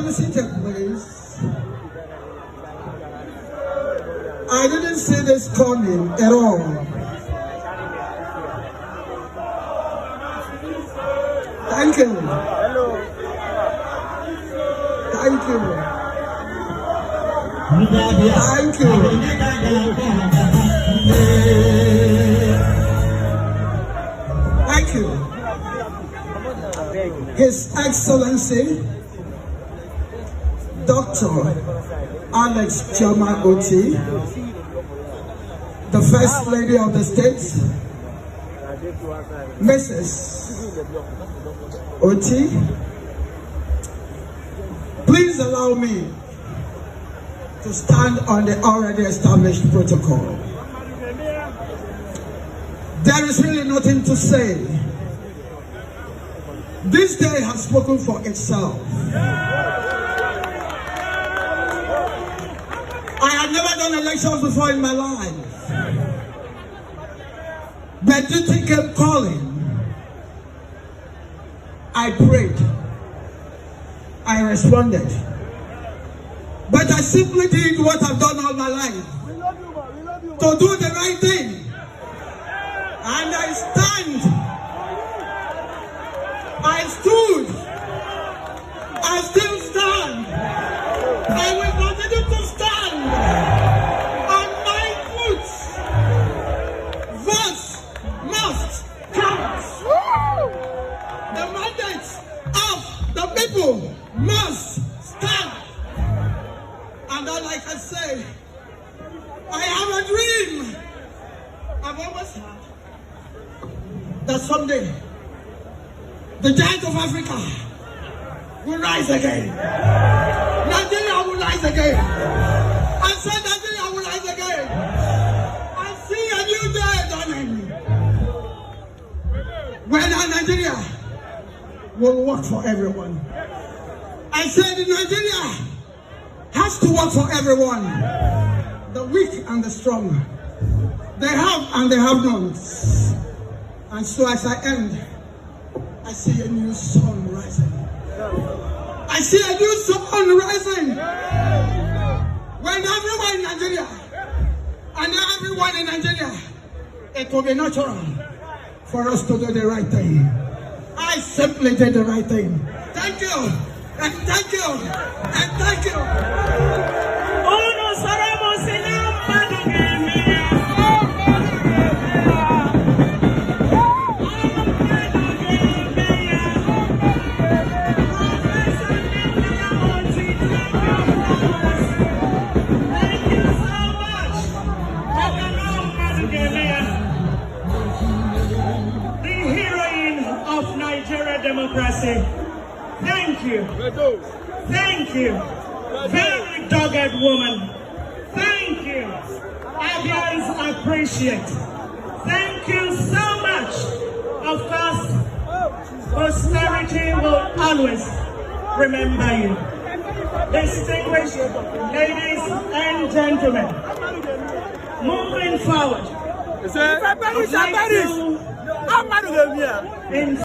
be seated, please. I didn't see this coming at all. Thank you. Thank you. Thank you. Thank you. His Excellency, Dr. Alex Chama Otti, the First Lady of the State, Mrs. Otti, please allow me to stand on the already established protocol. There is really nothing to say. This day has spoken for itself. I have never done elections before in my life. But duty kept calling. I prayed. I responded. But I simply did what I've done all my life. To do the right thing. And I stand. I stood. I still stand. I will continue to stand on my foot. Votes must count. The mandate of the people must stand. And all I can say, I have a dream. I've always had that someday the giant of Africa will rise again. Nigeria will rise again. I said Nigeria will rise again. I see a new day dawning. When Nigeria will work for everyone. I said Nigeria has to work for everyone. The weak and the strong. They have and they have none. And so as I end, I see a new sun rising. I see a new sun rising. When everyone in Nigeria, and everyone in Nigeria, it will be natural for us to do the right thing. I simply did the right thing. Thank you, and thank you, and thank you. Democracy. Thank you. Thank you. Very dogged woman. Thank you. Abians appreciate. Thank you so much. Of course, posterity will always remember you. Distinguished ladies and gentlemen, moving forward, I'd like to